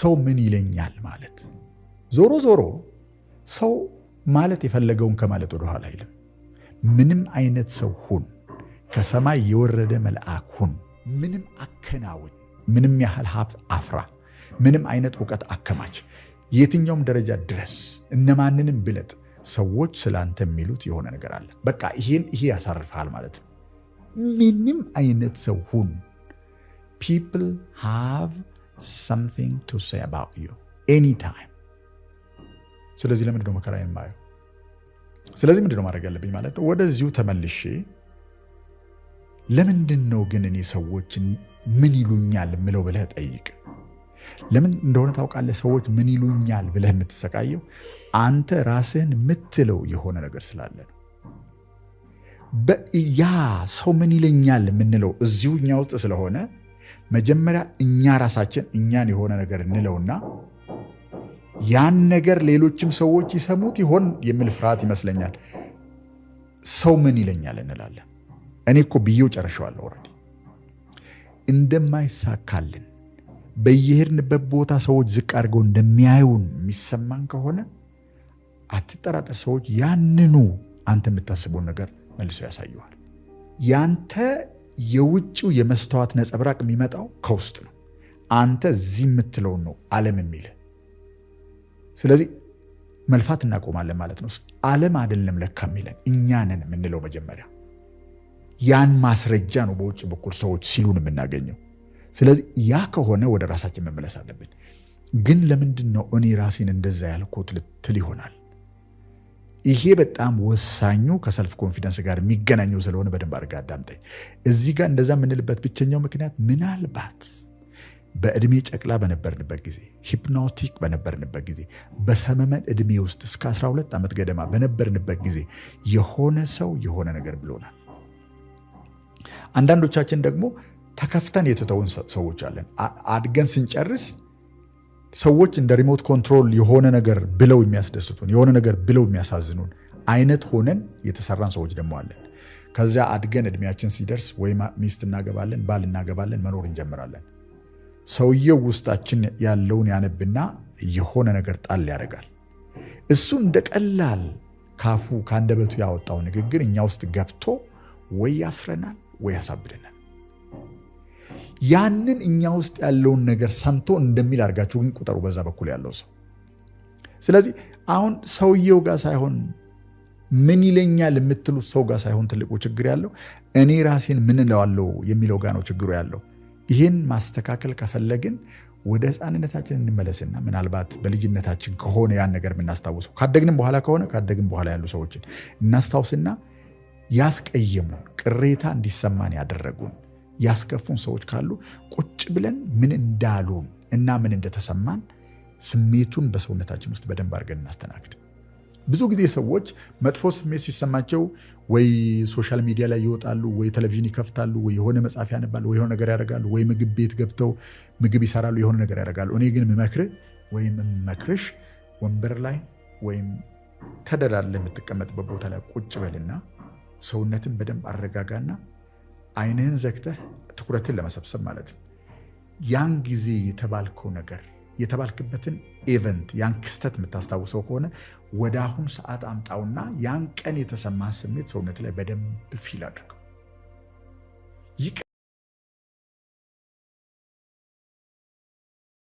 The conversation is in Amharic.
ሰው ምን ይለኛል ማለት ዞሮ ሰው ማለት የፈለገውን ከማለት ወደ ኋላ አይልም። ምንም አይነት ሰው ሁን፣ ከሰማይ የወረደ መልአክ ሁን፣ ምንም አከናውን፣ ምንም ያህል ሀብት አፍራ፣ ምንም አይነት ዕውቀት አከማች፣ የትኛውም ደረጃ ድረስ፣ እነማንንም ብለጥ፣ ሰዎች ስላንተ የሚሉት የሆነ ነገር አለ። በቃ ይሄ ያሳርፍሃል ማለት ነው። ምንም አይነት ሰው ሁን፣ people have something to say about you anytime። ስለዚህ ለምንድን ነው መከራዬን ማየው? ስለዚህ ምንድን ነው ማድረግ ያለብኝ ማለት ነው? ወደዚሁ ተመልሼ ለምንድን ነው ግን እኔ ሰዎችን ምን ይሉኛል ምለው ብለህ ጠይቅ። ለምን እንደሆነ ታውቃለህ? ሰዎች ምን ይሉኛል ብለህ የምትሰቃየው አንተ ራስህን የምትለው የሆነ ነገር ስላለ ነው። ያ ሰው ምን ይለኛል የምንለው እዚሁ እኛ ውስጥ ስለሆነ መጀመሪያ እኛ ራሳችን እኛን የሆነ ነገር እንለውና ያን ነገር ሌሎችም ሰዎች ይሰሙት ይሆን የሚል ፍርሃት ይመስለኛል። ሰው ምን ይለኛል እንላለን። እኔ እኮ ብዬው ጨርሼዋለሁ ኦልሬዲ። እንደማይሳካልን በየሄድንበት ቦታ ሰዎች ዝቅ አድርገው እንደሚያዩን የሚሰማን ከሆነ አትጠራጠር፣ ሰዎች ያንኑ አንተ የምታስበውን ነገር መልሶ ያሳዩሃል። ያንተ የውጭው የመስተዋት ነጸብራቅ የሚመጣው ከውስጥ ነው። አንተ እዚህ የምትለውን ነው ዓለም የሚል። ስለዚህ መልፋት እናቆማለን ማለት ነው። ዓለም አይደለም ለካ የሚለን እኛ ነን የምንለው መጀመሪያ። ያን ማስረጃ ነው በውጭ በኩል ሰዎች ሲሉን የምናገኘው። ስለዚህ ያ ከሆነ ወደ ራሳችን መመለስ አለብን። ግን ለምንድን ነው እኔ ራሴን እንደዛ ያልኩት ልትል ይሆናል። ይሄ በጣም ወሳኙ ከሰልፍ ኮንፊደንስ ጋር የሚገናኘው ስለሆነ በደንብ አድርጋ አዳምጠኝ። እዚህ ጋር እንደዛ የምንልበት ብቸኛው ምክንያት ምናልባት በእድሜ ጨቅላ በነበርንበት ጊዜ፣ ሂፕኖቲክ በነበርንበት ጊዜ፣ በሰመመን እድሜ ውስጥ እስከ 12 ዓመት ገደማ በነበርንበት ጊዜ የሆነ ሰው የሆነ ነገር ብሎናል። አንዳንዶቻችን ደግሞ ተከፍተን የተተውን ሰዎች አለን። አድገን ስንጨርስ ሰዎች እንደ ሪሞት ኮንትሮል የሆነ ነገር ብለው የሚያስደስቱን፣ የሆነ ነገር ብለው የሚያሳዝኑን አይነት ሆነን የተሰራን ሰዎች ደግሞ አለን። ከዚያ አድገን እድሜያችን ሲደርስ ወይ ሚስት እናገባለን፣ ባል እናገባለን፣ መኖር እንጀምራለን። ሰውየው ውስጣችን ያለውን ያነብና የሆነ ነገር ጣል ያደርጋል። እሱ እንደ ቀላል ካፉ ከአንደበቱ ያወጣው ንግግር እኛ ውስጥ ገብቶ ወይ ያስረናል ወይ ያሳብደናል። ያንን እኛ ውስጥ ያለውን ነገር ሰምቶ እንደሚል አድርጋችሁ ግን ቁጠሩ በዛ በኩል ያለው ሰው። ስለዚህ አሁን ሰውየው ጋር ሳይሆን ምን ይለኛል የምትሉት ሰው ጋር ሳይሆን ትልቁ ችግር ያለው እኔ ራሴን ምን እለዋለሁ የሚለው ጋር ነው ችግሩ ያለው። ይህን ማስተካከል ከፈለግን ወደ ሕፃንነታችን እንመለስና ምናልባት በልጅነታችን ከሆነ ያን ነገር የምናስታውሰው፣ ካደግንም በኋላ ከሆነ ካደግን በኋላ ያሉ ሰዎችን እናስታውስና ያስቀየሙን፣ ቅሬታ እንዲሰማን ያደረጉን፣ ያስከፉን ሰዎች ካሉ ቁጭ ብለን ምን እንዳሉን እና ምን እንደተሰማን ስሜቱን በሰውነታችን ውስጥ በደንብ አድርገን እናስተናግድ። ብዙ ጊዜ ሰዎች መጥፎ ስሜት ሲሰማቸው ወይ ሶሻል ሚዲያ ላይ ይወጣሉ፣ ወይ ቴሌቪዥን ይከፍታሉ፣ ወይ የሆነ መጽሐፍ ያነባሉ፣ ወይ የሆነ ነገር ያደርጋሉ፣ ወይ ምግብ ቤት ገብተው ምግብ ይሰራሉ፣ የሆነ ነገር ያደርጋሉ። እኔ ግን የምመክርህ ወይም የምመክርሽ ወንበር ላይ ወይም ተደላድለህ የምትቀመጥበት ቦታ ላይ ቁጭ በልና ሰውነትን በደንብ አረጋጋና አይንህን ዘግተህ ትኩረትን ለመሰብሰብ ማለት ነው። ያን ጊዜ የተባልከው ነገር የተባልክበትን ኢቨንት ያን ክስተት የምታስታውሰው ከሆነ ወደ አሁን ሰዓት አምጣውና ያን ቀን የተሰማ ስሜት ሰውነት ላይ በደንብ ፊል አድርገው።